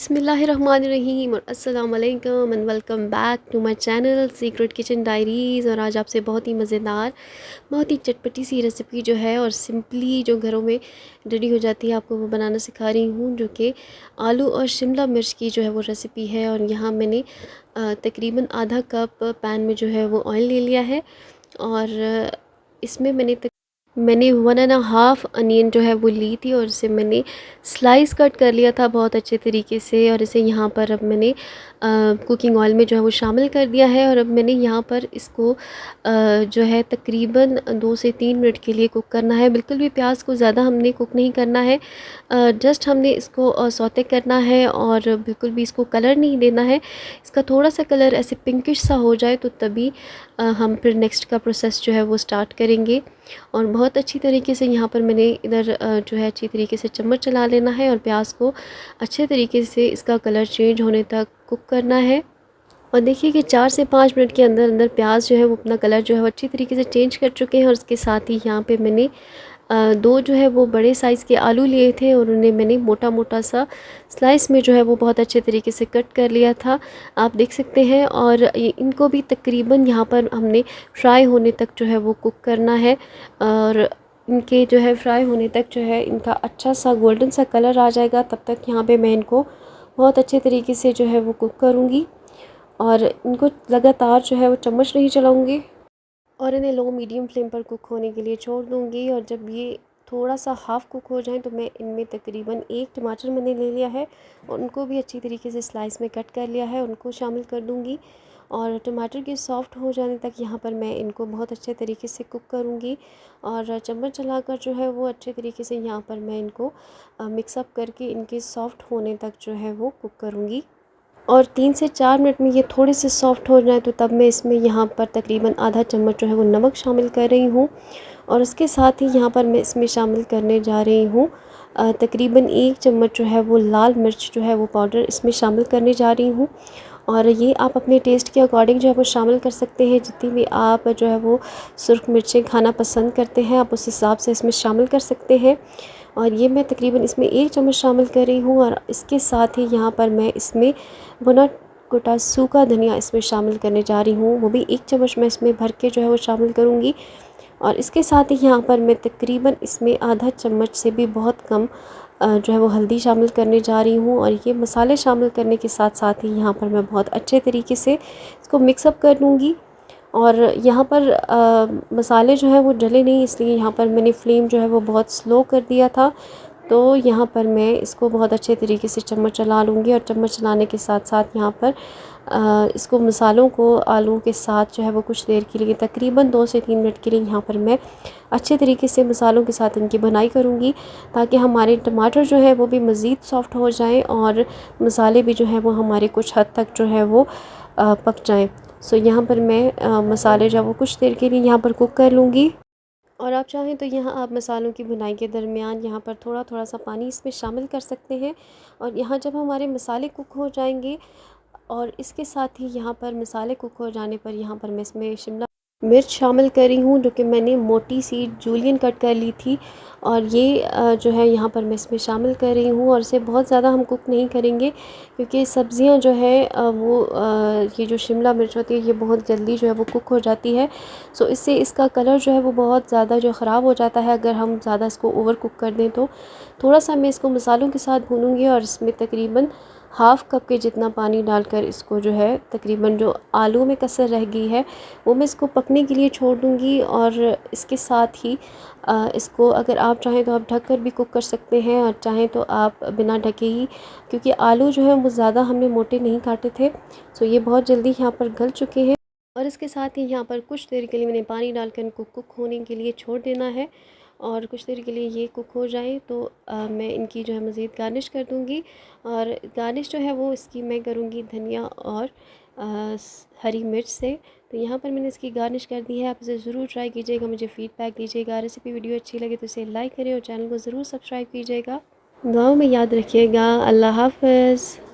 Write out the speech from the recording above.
बिस्मिल्लाहिर्रहमानिर्रहीम और अस्सलाम वालेकुम and welcome back to my channel secret kitchen diaries. और आज आपसे बहुत ही मज़ेदार, बहुत ही चटपटी सी रेसिपी जो है और सिंपली जो घरों में रेडी हो जाती है, आपको वो बनाना सिखा रही हूँ, जो कि आलू और शिमला मिर्च की जो है वो रेसिपी है। और यहाँ मैंने तकरीबन आधा कप पैन में जो है वो ऑयल ले लिया है और इसमें मैंने 1.5 अनियन जो है वो ली थी और इसे मैंने स्लाइस कट कर लिया था बहुत अच्छे तरीके से। और इसे यहाँ पर अब मैंने कुकिंग ऑयल में जो है वो शामिल कर दिया है। और अब मैंने यहाँ पर इसको जो है तकरीबन 2 से 3 मिनट के लिए कुक करना है। बिल्कुल भी प्याज को ज़्यादा हमने कुक नहीं करना है, जस्ट हमने इसको सौते करना है और बिल्कुल भी इसको कलर नहीं देना है। इसका थोड़ा सा कलर ऐसे पिंकिश सा हो जाए तो तभी हम फिर नेक्स्ट का प्रोसेस जो है वो स्टार्ट करेंगे। और बहुत अच्छी तरीके से यहाँ पर मैंने इधर जो है अच्छी तरीके से चम्मच चला लेना है और प्याज को अच्छे तरीके से इसका कलर चेंज होने तक कुक करना है। और देखिए कि 4 से 5 मिनट के अंदर अंदर प्याज जो है वो अपना कलर जो है वो अच्छी तरीके से चेंज कर चुके हैं। और उसके साथ ही यहाँ पे मैंने 2 जो है वो बड़े साइज़ के आलू लिए थे और उन्हें मैंने मोटा मोटा सा स्लाइस में जो है वो बहुत अच्छे तरीके से कट कर लिया था, आप देख सकते हैं। और इनको भी तकरीबन यहाँ पर हमने फ्राई होने तक जो है वो कुक करना है। और इनके जो है फ्राई होने तक जो है इनका अच्छा सा गोल्डन सा कलर आ जाएगा, तब तक यहाँ पे मैं इनको बहुत अच्छे तरीके से जो है वो कुक करूँगी। और इनको लगातार जो है वो चम्मच नहीं चलाऊँगी और इन्हें लो मीडियम फ्लेम पर कुक होने के लिए छोड़ दूँगी। और जब ये थोड़ा सा हाफ़ कुक हो जाए तो मैं इनमें तकरीबन 1 टमाटर मैंने ले लिया है और उनको भी अच्छी तरीके से स्लाइस में कट कर लिया है, उनको शामिल कर दूँगी। और टमाटर के सॉफ़्ट हो जाने तक यहाँ पर मैं इनको बहुत अच्छे तरीके से कुक करूँगी। और चम्मच चलाकर जो है वो अच्छे तरीके से यहाँ पर मैं इनको मिक्सअप करके इनके सॉफ़्ट होने तक जो है वो कुक करूँगी। और 3 से 4 मिनट में ये थोड़े से सॉफ़्ट हो जाए तो तब मैं इसमें यहाँ पर तकरीबन आधा चम्मच जो है वो नमक शामिल कर रही हूँ। और उसके साथ ही यहाँ पर मैं इसमें शामिल करने जा रही हूँ तकरीबन 1 चम्मच जो है वो लाल मिर्च जो है वो पाउडर इसमें शामिल करने जा रही हूँ। और ये आप अपने टेस्ट के अकॉर्डिंग जो है वो शामिल कर सकते हैं, जितनी भी आप जो है वो सुर्ख मिर्चें खाना पसंद करते हैं आप उस हिसाब से इसमें शामिल कर सकते हैं। और ये मैं तकरीबन इसमें 1 चम्मच शामिल कर रही हूँ। और इसके साथ ही यहाँ पर मैं इसमें भुना कुटा सूखा धनिया इसमें शामिल करने जा रही हूँ, वो भी 1 चम्मच मैं इसमें भर के जो है वो शामिल करूँगी। और इसके साथ ही यहाँ पर मैं तकरीबन इसमें आधा चम्मच से भी बहुत कम जो है वो हल्दी शामिल करने जा रही हूँ। और ये मसाले शामिल करने के साथ साथ ही यहाँ पर मैं बहुत अच्छे तरीके से इसको मिक्सअप कर लूँगी। और यहाँ पर मसाले जो है वो जले नहीं, इसलिए यहाँ पर मैंने फ्लेम जो है वो बहुत स्लो कर दिया था। तो यहाँ पर मैं इसको बहुत अच्छे तरीके से चम्मच चला लूँगी। और चम्मच चलाने के साथ साथ यहाँ पर इसको मसालों को आलू के साथ जो है वो कुछ देर के लिए तकरीबन 2 से 3 मिनट के लिए यहाँ पर मैं अच्छे तरीके से मसालों के साथ इनकी बनाई करूँगी, ताकि हमारे टमाटर जो है वो भी मज़ीद सॉफ़्ट हो जाएं और मसाले भी जो है वो हमारे कुछ हद तक जो है वो पक जाएं। सो यहाँ पर मैं मसाले जो है वो कुछ देर के लिए यहाँ पर कुक कर लूँगी। और आप चाहें तो यहाँ आप मसालों की भुनाई के दरमियान यहाँ पर थोड़ा थोड़ा सा पानी इसमें शामिल कर सकते हैं। और यहाँ जब हमारे मसाले कुक हो जाएंगे और इसके साथ ही यहाँ पर मसाले कुक हो जाने पर यहाँ पर मैं इसमें शिमला मिर्च शामिल कर रही हूँ, जो कि मैंने मोटी सी जूलियन कट कर ली थी। और ये जो है यहाँ पर मैं इसमें शामिल कर रही हूँ। और इसे बहुत ज़्यादा हम कुक नहीं करेंगे, क्योंकि सब्ज़ियाँ जो है ये जो शिमला मिर्च होती है ये बहुत जल्दी जो है वो कुक हो जाती है। सो इससे इसका कलर जो है वो बहुत ज़्यादा जो ख़राब हो जाता है अगर हम ज़्यादा इसको ओवर कुक कर दें। तो थोड़ा सा मैं इसको मसालों के साथ भूनूँगी और इसमें तकरीबन हाफ़ कप के जितना पानी डालकर इसको जो है तकरीबन जो आलू में कसर रह गई है वो मैं इसको पकने के लिए छोड़ दूँगी। और इसके साथ ही इसको अगर आप चाहें तो आप ढक कर भी कुक कर सकते हैं और चाहें तो आप बिना ढके ही, क्योंकि आलू जो है वो ज़्यादा हमने मोटे नहीं काटे थे। सो ये बहुत जल्दी यहाँ पर गल चुके हैं। और इसके साथ ही यहाँ पर कुछ देर के लिए मैंने पानी डालकर इनको कुक होने के लिए छोड़ देना है। और कुछ देर के लिए ये कुक हो जाए तो मैं इनकी जो है मज़ीद गार्निश कर दूँगी। और गार्निश जो है वो इसकी मैं करूँगी धनिया और हरी मिर्च से। तो यहाँ पर मैंने इसकी गार्निश कर दी है। आप इसे ज़रूर ट्राई कीजिएगा, मुझे फ़ीडबैक दीजिएगा। रेसिपी वीडियो अच्छी लगे तो इसे लाइक करें और चैनल को ज़रूर सब्सक्राइब कीजिएगा। दुआओं में याद रखिएगा। अल्लाह हाफ़िज़।